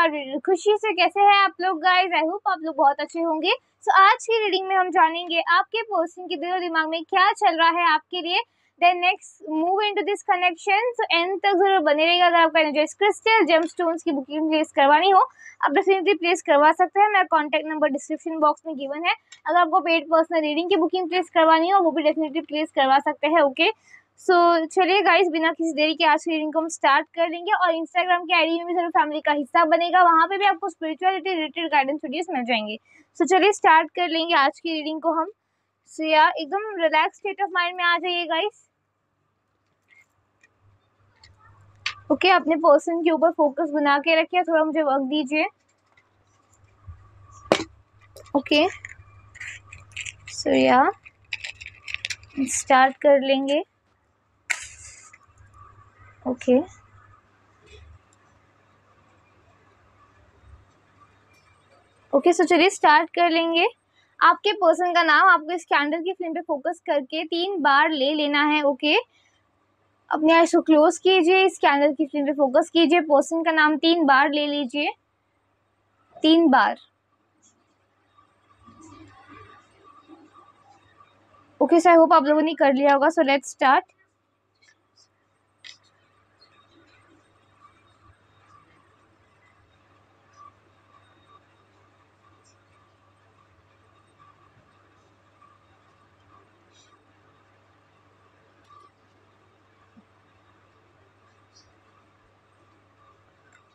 और खुशी से कैसे हैं आप लोग गाइस। आई होप आप लोग बहुत अच्छे होंगे। आज की रीडिंग में हम जानेंगे आपके पर्सन के दिलो दिमाग में क्या चल रहा है आपके लिए। Then next move into this connection. So end तक जरूर बने रहेगा। अगर आपका एनर्जाइज क्रिस्टल जेमस्टोन्स की बुकिंग प्लेस करवानी हो आप डेफिनेटली प्लेस करवा सकते हैं। मेरा कॉन्टैक्ट नंबर डिस्क्रिप्शन बॉक्स में गिवन है। अगर आपको पेड पर्सनल रीडिंग की बुकिंग प्लेस करवानी हो वो भी डेफिनेटली प्लेस करवा सकते हैं। ओके चलिए गाइस, बिना किसी देरी के आज की रीडिंग को हम स्टार्ट कर लेंगे। और इंस्टाग्राम के आईडी में भी जरूर फैमिली का हिस्सा बनेगा, वहां पे भी आपको स्पिरिचुअलिटी रिलेटेड गाइडेंस वीडियोस मिल जाएंगे। चलिए स्टार्ट कर लेंगे आज की रीडिंग को हम। यार एकदम रिलैक्स स्टेट ऑफ माइंड में आ जाइए गाइस। ओके अपने पर्सन के ऊपर फोकस बना के रखिए, थोड़ा मुझे वक्त दीजिए। ओके यार स्टार्ट कर लेंगे। ओके चलिए स्टार्ट कर लेंगे। आपके पर्सन का नाम आपको इस कैंडल की फ्लेम पे फोकस करके 3 बार ले लेना है। ओके अपने आईज को क्लोज कीजिए, इस कैंडल की फ्लेम पे फोकस कीजिए, पर्सन का नाम 3 बार ले लीजिए, 3 बार। ओके सो आई होप आप लोगों ने कर लिया होगा। So let's start.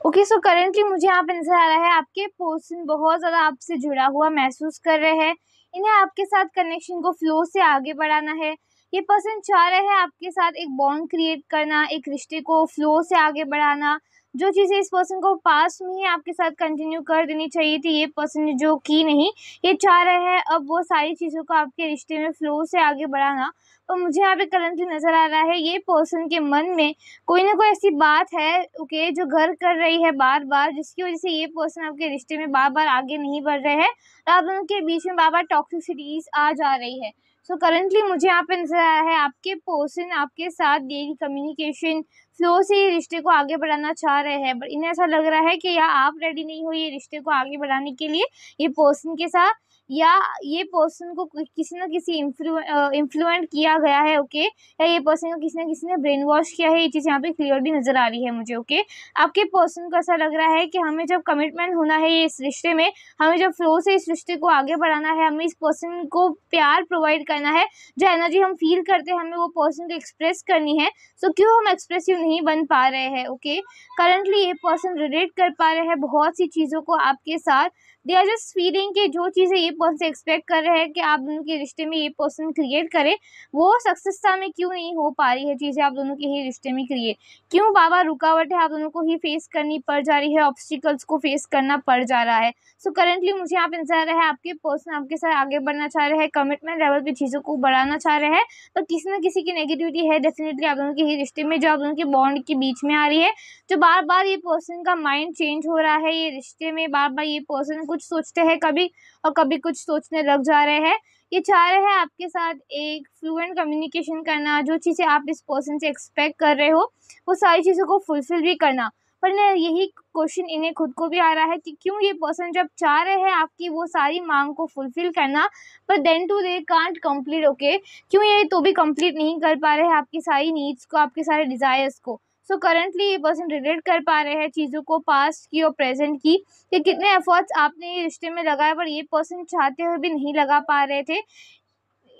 Okay so currently मुझे यहाँ पे नजर आ रहा है आपके पर्सन बहुत ज्यादा आपसे जुड़ा हुआ महसूस कर रहे हैं। इन्हें आपके साथ कनेक्शन को फ्लो से आगे बढ़ाना है। ये पर्सन चाह रहे हैं आपके साथ एक बॉन्ड क्रिएट करना, एक रिश्ते को फ्लो से आगे बढ़ाना। जो चीज़ें इस पर्सन को पास में ही आपके साथ कंटिन्यू कर देनी चाहिए थी, ये पर्सन ने जो की नहीं, ये चाह रहे हैं अब वो सारी चीज़ों को आपके रिश्ते में फ्लो से आगे बढ़ाना। तो मुझे यहाँ पे करंटली नजर आ रहा है ये पर्सन के मन में कोई ना कोई ऐसी बात है ओके जो घर कर रही है बार बार, जिसकी वजह से ये पर्सन आपके रिश्ते में बार बार आगे नहीं बढ़ रहे हैं और आप दोनों के बीच में बार बार टॉक्सिसिटीज आ जा रही है। सो करंटली मुझे यहाँ पे नजर आ रहा है आपके पर्सन आपके साथ डेली कम्युनिकेशन फ्लो से ये रिश्ते को आगे बढ़ाना चाह रहे हैं, बट इन्हें ऐसा लग रहा है कि या आप रेडी नहीं हो ये रिश्ते को आगे बढ़ाने के लिए ये पर्सन के साथ, या ये पर्सन को किसी न किसी इन्फ्लुएंट किया गया है। ओके या ये पर्सन को किसी ने ब्रेन वॉश किया है। ये चीज़ यहाँ पे क्लियरली नजर आ रही है मुझे। ओके आपके पर्सन को ऐसा लग रहा है कि हमें जब कमिटमेंट होना है इस रिश्ते में, हमें जब फ्लो से इस रिश्ते को आगे बढ़ाना है, हमें इस पर्सन को प्यार प्रोवाइड करना है, जो एनर्जी हम फील करते हैं हमें वो पर्सन को एक्सप्रेस करनी है। सो क्यों हम एक्सप्रेसिव नहीं बन पा रहे हैं। ओके करंटली ये पर्सन रिलेट कर पा रहे हैं बहुत सी चीज़ों को आपके साथ। दे आर जस्ट फीलिंग कि जो चीज़ें ये पर्सन से एक्सपेक्ट कर रहे हैं कि आप दोनों के रिश्ते में ये पर्सन क्रिएट करे, वो सक्सेसता में क्यों नहीं हो पा रही है चीज़ें आप दोनों के ही रिश्ते में क्रिएट। क्यों बाबा रुकावट है आप दोनों को ही फेस करनी पड़ जा रही है, ऑब्स्टिकल्स को फेस करना पड़ जा रहा है। सो करेंटली मुझे यहाँ पे नजर आ रहा है आपके पर्सन आपके साथ आगे बढ़ना चाह रहे हैं, कमिटमेंट लेवल पे चीज़ों को बढ़ाना चाह रहे हैं, तो किसी न किसी की नेगेटिविटी है डेफिनेटली आप दोनों के ही रिश्ते में, जो आप दोनों के बॉन्ड के बीच में आ रही है। जो बार बार ये पर्सन का माइंड चेंज हो रहा है, ये रिश्ते में बार बार ये पर्सन कुछ सोचते हैं कभी और कभी कुछ सोचने लग जा रहे हैं। ये चाह रहे हैं आपके साथ एक फ्लुएंट कम्युनिकेशन करना, जो चीज़ें आप इस पर्सन से एक्सपेक्ट कर रहे हो वो सारी चीज़ों को फुलफिल भी करना। पर ना यही क्वेश्चन इन्हें खुद को भी आ रहा है कि क्यों ये पर्सन जब चाह रहे हैं आपकी वो सारी मांग को फुलफिल करना, पर then too they can't complete. Okay क्यों ये तो भी कंप्लीट नहीं कर पा रहे हैं आपकी सारी नीड्स को, आपके सारे डिज़ायर्स को। सो करंटली ये पर्सन रिलेट कर पा रहे हैं चीज़ों को, पास्ट की और प्रेजेंट की, कि कितने एफर्ट्स आपने ये रिश्ते में लगाए पर ये पर्सन चाहते हुए भी नहीं लगा पा रहे थे।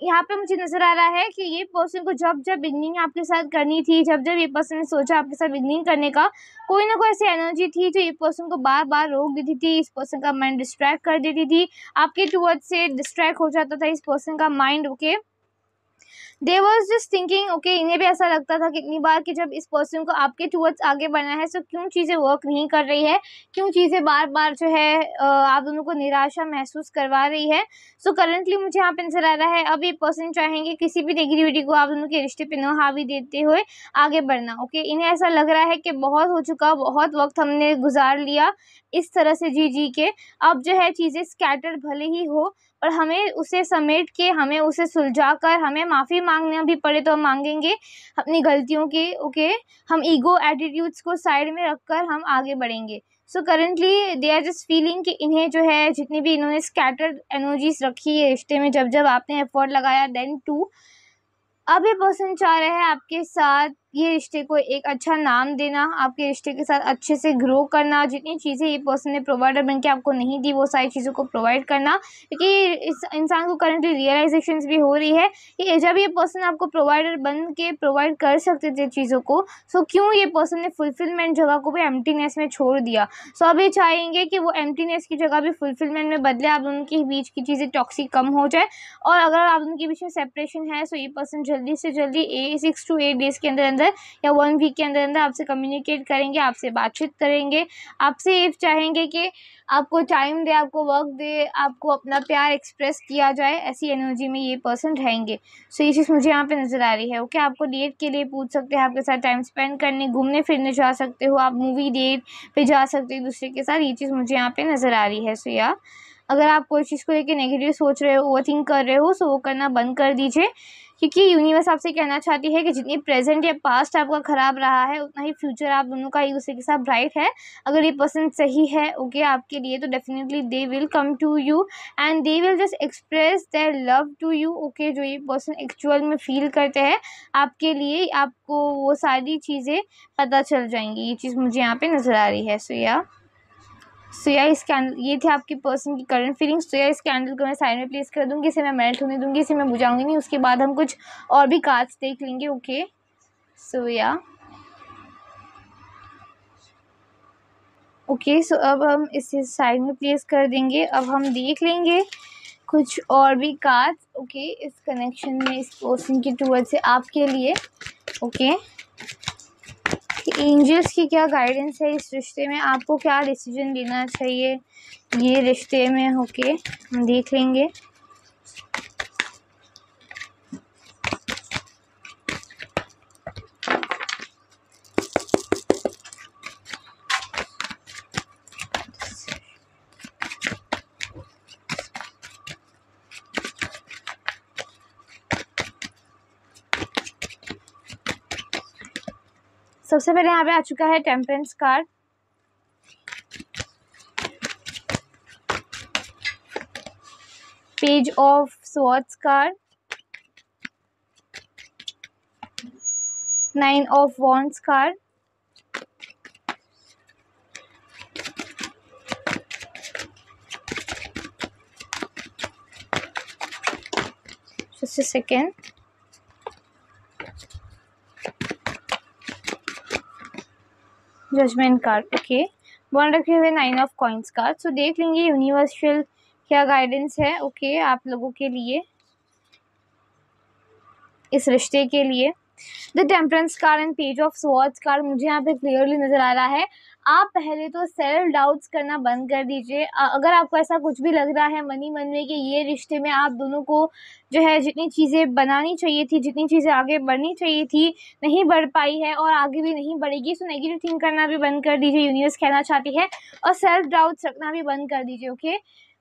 यहाँ पे मुझे नजर आ रहा है कि ये पर्सन को जब जब बिगनिंग आपके साथ करनी थी, जब जब ये पर्सन ने सोचा आपके साथ बिगनिंग करने का, कोई ना कोई ऐसी एनर्जी थी जो ये पर्सन को बार बार रोक देती थी, इस पर्सन का माइंड डिस्ट्रैक्ट कर देती थी, आपके टुवर्ड्स से डिस्ट्रैक्ट हो जाता था इस पर्सन का mind. Okay they was just thinking okay इन्हें भी ऐसा लगता था कितनी बार कि जब इस पर्सन को आपके टुवर्ड्स आगे बढ़ना है तो क्यों चीज़ें वर्क नहीं कर रही है, क्यों चीज़ें बार बार जो है आप दोनों को निराशा महसूस करवा रही है। सो करंटली मुझे यहाँ पे नजर आ रहा है अब ये पर्सन चाहेंगे किसी भी नेगेटिविटी को आप दोनों के रिश्ते पे न हावी देते हुए आगे बढ़ना। ओके इन्हें ऐसा लग रहा है कि बहुत हो चुका, बहुत वक्त हमने गुजार लिया इस तरह से जी जी के, अब जो है चीज़ें स्कैटर भले ही हो और हमें उसे समेट के, हमें उसे सुलझा कर, हमें माफ़ी मांगना भी पड़े तो हम मांगेंगे अपनी गलतियों की। ओके हम ईगो एटीट्यूड्स को साइड में रखकर हम आगे बढ़ेंगे। So currently they are just feeling कि इन्हें जो है जितनी भी इन्होंने स्कैटर्ड एनर्जीज रखी है रिश्ते में, जब जब आपने एफर्ट लगाया देन टू, अब ये पर्सन चाह रहे हैं आपके साथ ये रिश्ते को एक अच्छा नाम देना, आपके रिश्ते के साथ अच्छे से ग्रो करना, जितनी चीज़ें ये पर्सन ने प्रोवाइडर बन के आपको नहीं दी वो सारी चीज़ों को प्रोवाइड करना, क्योंकि इस इंसान को करंटली रियलाइजेशंस भी हो रही है कि जब ये पर्सन आपको प्रोवाइडर बन के प्रोवाइड कर सकते थे चीज़ों को, सो क्यों ये पर्सन ने फुलफिलमेंट जगह को भी एम्प्टीनेस में छोड़ दिया। सो अब ये चाहेंगे कि वो एम्प्टीनेस की जगह भी फुलफिलमेंट में बदले, आप दोनों के बीच की चीज़ें टॉक्सिक कम हो जाए, और अगर आप दोनों के बीच में सेपरेशन है सो ये पर्सन जल्दी से जल्दी 6 to 8 डेज़ के अंदर अंदर या 1 वीक के अंदर अंदर आपसे कम्युनिकेट करेंगे, आपसे बातचीत करेंगे, आपसे ये चाहेंगे कि आपको टाइम दे, आपको वक्त दे, आपको अपना प्यार एक्सप्रेस किया जाए, ऐसी एनर्जी में ये पर्सन रहेंगे। सो ये चीज़ मुझे यहाँ पे नज़र आ रही है। ओके, आपको डेट के लिए पूछ सकते हैं, आपके साथ टाइम स्पेंड करने, घूमने फिरने जा सकते हो, आप मूवी डेट पे जा सकते हो दूसरे के साथ, ये चीज़ मुझे यहाँ पे नज़र आ रही है। सो या अगर आप कोई चीज़ को लेकर नेगेटिव सोच रहे हो, ओवरथिंक कर रहे हो, सो वो करना बंद कर दीजिए, क्योंकि यूनिवर्स आपसे कहना चाहती है कि जितनी प्रेजेंट या पास्ट आपका ख़राब रहा है उतना ही फ्यूचर आप दोनों का एक दूसरे के साथ ब्राइट है। अगर ये पर्सन सही है ओके आपके लिए, तो definitely they will come to you and they will just express their love to you. Okay, जो ये पर्सन एक्चुअल में फील करते हैं आपके लिए, आपको वो सारी चीज़ें पता चल जाएंगी। ये चीज़ मुझे यहाँ पे नज़र आ रही है। सो या इस कैंडल, ये थे आपकी पर्सन की करंट फीलिंग्स। तो या इस कैंडल को मैं साइड में प्लेस कर दूंगी, इसे मैं मेल्ट होने दूंगी, इसे मैं बुझाऊंगी नहीं, उसके बाद हम कुछ और भी कार्ड्स देख लेंगे। ओके, सो या ओके, सो अब हम इसे साइड में प्लेस कर देंगे। अब हम देख लेंगे कुछ और भी कार्ड्स ओके इस कनेक्शन में, इस पर्सन की टूवर्ड से आपके लिए। ओके, एंजल्स की क्या गाइडेंस है इस रिश्ते में, आपको क्या डिसीजन लेना चाहिए ये रिश्ते में। ओके, हम देख लेंगे। सबसे पहले यहाँ पे आ चुका है temperance card, page of swords card, 9 of wands card, just a second, judgment card. Okay, बॉन्ड रखे हुए 9 ऑफ कॉइन्स कार्ड। सो देख लेंगे यूनिवर्सल क्या गाइडेंस है ओके आप लोगों के लिए, इस रिश्ते के लिए। The temperance card and page of swords card मुझे यहाँ पे क्लियरली नज़र आ रहा है। आप पहले तो सेल्फ डाउट्स करना बंद कर दीजिए। अगर आपको ऐसा कुछ भी लग रहा है मन ही मन में कि ये रिश्ते में आप दोनों को जो है जितनी चीज़ें बनानी चाहिए थी, जितनी चीज़ें आगे बढ़नी चाहिए थी नहीं बढ़ पाई है और आगे भी नहीं बढ़ेगी, सो नेगेटिव थिंक करना भी बंद कर दीजिए, यूनिवर्स कहना चाहती है, और सेल्फ डाउट्स रखना भी बंद कर दीजिए। ओके,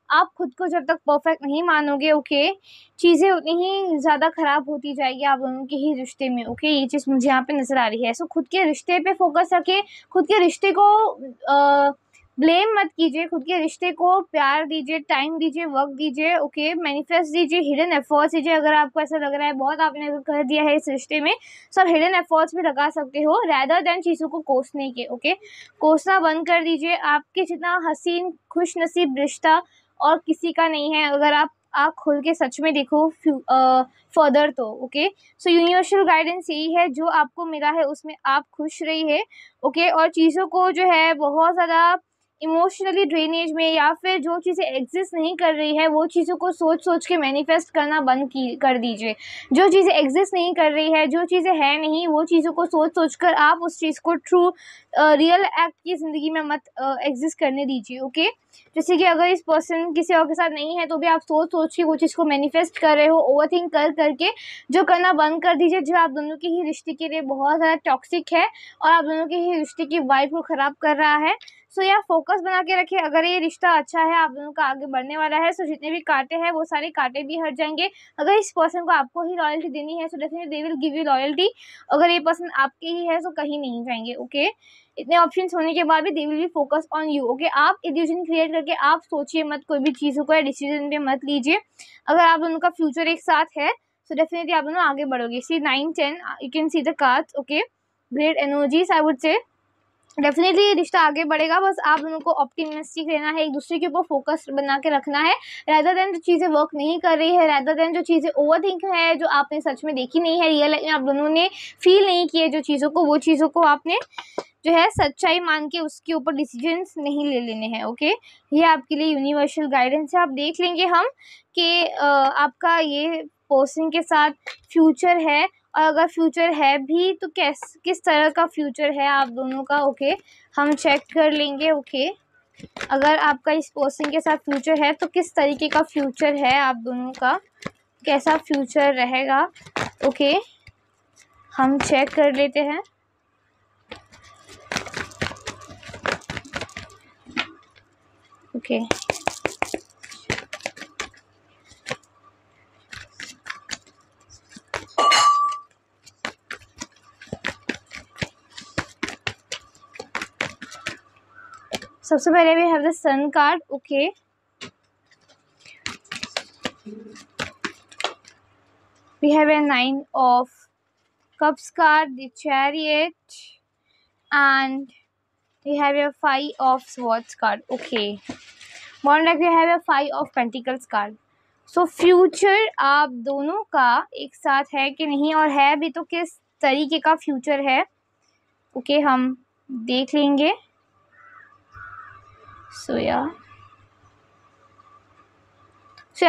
आप खुद को जब तक परफेक्ट नहीं मानोगे ओके चीज़ें उतनी ही ज़्यादा ख़राब होती जाएगी आप दोनों के ही रिश्ते में। ओके, ये चीज़ मुझे यहाँ पे नज़र आ रही है। सो खुद के रिश्ते पे फोकस रखिए, खुद के रिश्ते को ब्लेम मत कीजिए, खुद के रिश्ते को प्यार दीजिए, टाइम दीजिए, वक्त दीजिए। ओके, मैनिफेस्ट दीजिए, हिडन एफर्ट्स दीजिए। अगर आपको ऐसा लग रहा है बहुत आपने कर दिया है इस रिश्ते में, सब हिडन एफर्ट्स भी लगा सकते हो रैदर देन चीज़ों को कोसने के। ओके, कोसना बंद कर दीजिए। आपके जितना हसीन खुश नसीब रिश्ता और किसी का नहीं है, अगर आप खुल के सच में देखो फर्दर तो। ओके, सो यूनिवर्सल गाइडेंस यही है, जो आपको मिला है उसमें आप खुश रहिए। ओके, और चीज़ों को जो है बहुत ज़्यादा इमोशनली ड्रेनेज में या फिर जो चीज़ें एग्जिस्ट नहीं कर रही है वो चीज़ों को सोच सोच के मैनिफेस्ट करना बंद कर दीजिए। जो चीज़ें एग्जिस्ट नहीं कर रही है, जो चीज़ें है नहीं, वो चीज़ों को सोच सोच कर आप उस चीज़ को ट्रू रियल एक्ट की ज़िंदगी में मत एग्जिस्ट करने दीजिए। ओके, जैसे कि अगर इस पर्सन किसी और के साथ नहीं है तो भी आप सोच सोच के वो चीज़ को मैनिफेस्ट कर रहे हो, ओवरथिंक कर करके जो करना बंद कर दीजिए, जो आप दोनों के ही रिश्ते के लिए बहुत ज़्यादा टॉक्सिक है और आप दोनों के ही रिश्ते की वाइब को ख़राब कर रहा है। सो या फोकस बना के रखिए। अगर ये रिश्ता अच्छा है, आप दोनों का आगे बढ़ने वाला है, सो जितने भी कांटे हैं वो सारे कांटे भी हट जाएंगे। अगर इस पर्सन को आपको ही लॉयल्टी देनी है so definitely they will give you loyalty. अगर ये पर्सन आपके ही है तो कहीं नहीं जाएंगे। ओके, इतने ऑप्शंस होने के बाद भी they will be focus on you. Okay, आप इल्यूजन क्रिएट करके आप सोचिए मत कोई भी चीज़ों को या डिसीजन पे मत लीजिए। अगर आप दोनों का फ्यूचर एक साथ है सो डेफिनेटली आप दोनों आगे बढ़ोगे। सी 9 10 you can see the cards. Okay, great energies I would say. Definitely ये रिश्ता आगे बढ़ेगा, बस आप दोनों को ऑप्टिमिस्टिक रहना है, एक दूसरे के ऊपर फोकस बना के रखना है, रैदर देन जो चीज़ें वर्क नहीं कर रही है, रैदर देन जो चीज़ें ओवरथिंक है, जो आपने सच में देखी नहीं है, रियल लाइफ में आप दोनों ने फील नहीं किए जो चीज़ों को, वो चीज़ों को आपने जो है सच्चाई मान के उसके ऊपर डिसीजंस नहीं ले लेने हैं। ओके, ये आपके लिए यूनिवर्सल गाइडेंस है। आप देख लेंगे हम कि आपका ये पर्सन के साथ फ्यूचर है, और अगर फ्यूचर है भी तो किस तरह का फ्यूचर है आप दोनों का। ओके, हम चेक कर लेंगे। ओके, अगर आपका इस पर्सन के साथ फ्यूचर है तो किस तरीके का फ्यूचर है आप दोनों का, कैसा फ्यूचर रहेगा। ओके, हम चेक कर लेते हैं। ओके, सबसे पहले we have the sun card. Okay, we have a 9 of cups card, the chariot, and we have a 5 of swords card. Okay, more like we have a 5 of pentacles card. So future आप दोनों का एक साथ है कि नहीं, और है भी तो किस तरीके का फ्यूचर है। ओके, हम देख लेंगे। So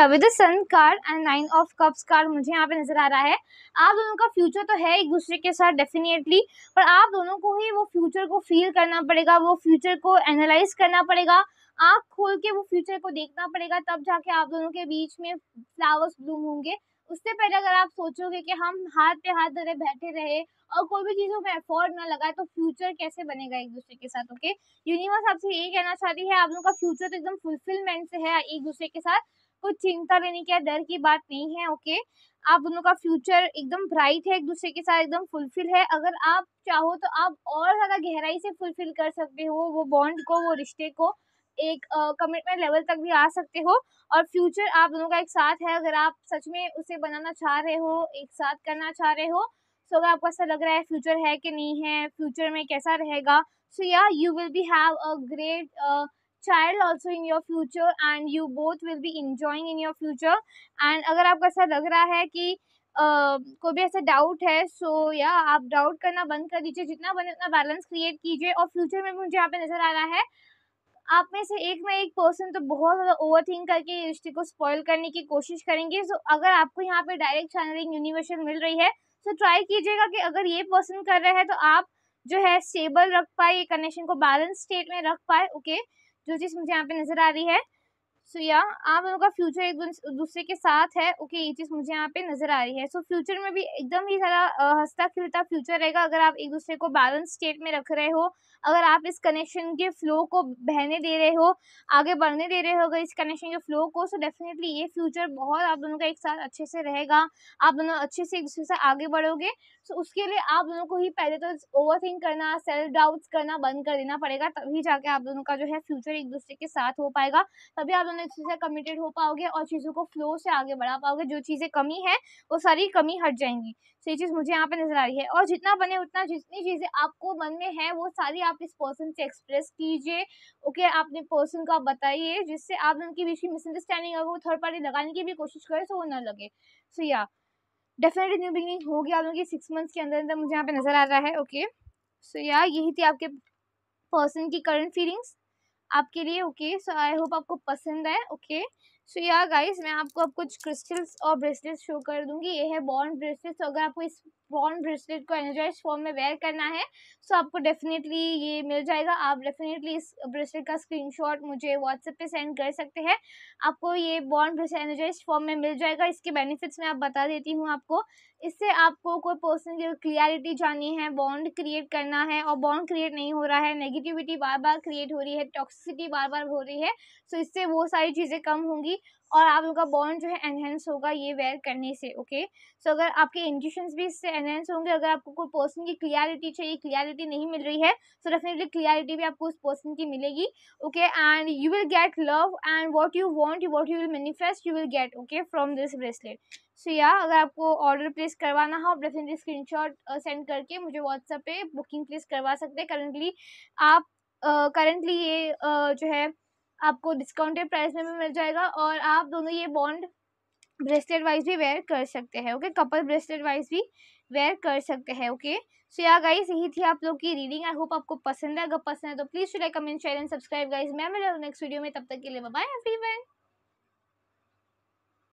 with the sun card and 9 of cups card मुझे यहाँ पे नजर आ रहा है आप दोनों का फ्यूचर तो है एक दूसरे के साथ डेफिनेटली, पर आप दोनों को ही वो फ्यूचर को फील करना पड़ेगा, वो फ्यूचर को एनालाइज करना पड़ेगा, आँख खोल के वो फ्यूचर को देखना पड़ेगा, तब जाके आप दोनों के बीच में फ्लावर्स ब्लूम होंगे। उससे पहले अगर आप सोचोगे कि हम हाथ पे हाथ धरे बैठे रहे और कोई भी चीज़ों में एफर्ट ना लगाए तो फ्यूचर कैसे बनेगा एक दूसरे के साथ। ओके, यूनिवर्स आपसे यही कहना चाहती है आप लोगों का फ्यूचर तो एकदम फुलफिलमेंट से है एक दूसरे के साथ, कुछ चिंता लेने की या डर की बात नहीं है। ओके, आप दोनों का फ्यूचर एकदम ब्राइट है, एक दूसरे के साथ एकदम फुलफिल है। अगर आप चाहो तो आप और ज़्यादा गहराई से फुलफिल कर सकते हो वो बॉन्ड को, वो रिश्ते को, एक कमिटमेंट लेवल तक भी आ सकते हो। और फ्यूचर आप दोनों का एक साथ है, अगर आप सच में उसे बनाना चाह रहे हो, एक साथ करना चाह रहे हो, सो अगर आपको ऐसा लग रहा है फ्यूचर है कि नहीं है, फ्यूचर में कैसा रहेगा, सो या you will be have a great child also in your future and you both will be enjoying in your future। and अगर आपको ऐसा लग रहा है कि कोई भी ऐसा डाउट है सो या आप डाउट करना बंद कर दीजिए, जितना बने उतना बैलेंस क्रिएट कीजिए। और फ्यूचर में मुझे यहाँ पे नजर आ रहा है आप में से एक ना एक पर्सन तो बहुत ज़्यादा ओवर थिंक करके रिश्ते को स्पॉइल करने की कोशिश करेंगे। सो अगर आपको यहाँ पे डायरेक्ट चैनलिंग यूनिवर्सल मिल रही है तो ट्राई कीजिएगा कि अगर ये पर्सन कर रहे हैं तो आप जो है स्टेबल रख पाए, ये कनेक्शन को बैलेंस स्टेट में रख पाए। ओके, जो चीज़ मुझे यहाँ पे नजर आ रही है सो या आप लोगों का फ्यूचर एक दूसरे के साथ है। ओके, ये चीज़ मुझे यहाँ पे नजर आ रही है। सो फ्यूचर में भी एकदम ही सारा हंसता खिलता फ्यूचर रहेगा अगर आप एक दूसरे को बैलेंस स्टेट में रख रहे हो, अगर आप इस कनेक्शन के फ्लो को बहने दे रहे हो, आगे बढ़ने दे रहे हो अगर इस कनेक्शन के फ्लो को, सो डेफिनेटली ये फ्यूचर बहुत आप दोनों का एक साथ अच्छे से रहेगा, आप दोनों अच्छे से एक दूसरे से आगे बढ़ोगे। सो उसके लिए आप दोनों को ही पहले तो ओवर थिंक करना, सेल्फ डाउट्स करना बंद कर देना पड़ेगा, तभी जाके आप दोनों का जो है फ्यूचर एक दूसरे के साथ हो पाएगा, तभी आप दोनों एक दूसरे से कमिटेड हो पाओगे और चीज़ों को फ्लो से आगे बढ़ा पाओगे। जो चीज़ें कमी है वो सारी कमी हट जाएंगी। तो ये चीज़ मुझे यहाँ पे नजर आ रही है। और जितना बने उतना जितनी चीज़ें आपको मन में है वो सारी आप इस पर्सन से एक्सप्रेस कीजिए। ओके, आपने पर्सन को आप बताइए जिससे आप उनके बीच की मिसअंडरस्टैंडिंग अगर वो थर्ड पार्टी लगाने की भी कोशिश करे तो वो ना लगे। सो या डेफिनेटली न्यू बिगिनिंग होगी आप लोगों की 6 मंथ्स के अंदर अंदर, मुझे यहाँ पे नजर आ रहा है। ओके, सो या यही थी आपके पर्सन की करंट फीलिंग्स आपके लिए। ओके, सो आई होप आपको पसंद है। ओके, सो या गाइस मैं आपको अब कुछ क्रिस्टल्स और ब्रेसलेट्स शो कर दूंगी। ये है बॉन्ड ब्रेसलेट। तो अगर आपको इस बॉन्ड ब्रेसलेट को एनर्जाइज फॉर्म में वेयर करना है सो आपको डेफिनेटली ये मिल जाएगा। आप डेफिनेटली इस ब्रेसलेट का स्क्रीनशॉट मुझे व्हाट्सएप पे सेंड कर सकते हैं, आपको ये बॉन्ड ब्रेसलेट एनर्जाइज फॉर्म में मिल जाएगा। इसके बेनिफिट्स मैं आप बता देती हूँ आपको। इससे आपको कोई पर्सन की क्लियरिटी जाननी है, बॉन्ड क्रिएट करना है और बॉन्ड क्रिएट नहीं हो रहा है, नेगेटिविटी बार बार क्रिएट हो रही है, टॉक्सिसिटी बार बार हो रही है, सो इससे वो सारी चीज़ें कम होंगी। और आप लोग का बॉन्ड जो है एनहेंस होगा ये वेयर करने से। ओके, सो अगर आपके इंट्यूशंस भी इससे एनहेंस होंगे, अगर आपको कोई पर्सन की क्लियरिटी चाहिए, क्लियरिटी नहीं मिल रही है, सो डेफिनेटली क्लियरिटी भी आपको उस पर्सन की मिलेगी। Okay, and you will get love and what you want, what you will manifest, you will get okay from this bracelet. So या अगर आपको ऑर्डर प्लेस करवाना हो, आप डेफिनेटली स्क्रीनशॉट सेंड करके मुझे व्हाट्सएप पे बुकिंग प्लेस करवा सकते हैं। करंटली आप करंटली ये जो है आपको डिस्काउंटेड प्राइस में भी मिल जाएगा, और आप दोनों ये बॉन्ड ब्रेसलेट वाइज भी वेयर कर सकते हैं। ओके, कपल ब्रेसलेट वाइज भी वेयर कर सकते हैं। ओके, सो या गाइस, यही थी आप लोग की रीडिंग। आई होप आपको पसंद है। अगर पसंद है तो please like, comment, share and subscribe guys. मैं मिलूंगा नेक्स्ट वीडियो में, तब तक के लिए बाय बाय एवरीवन।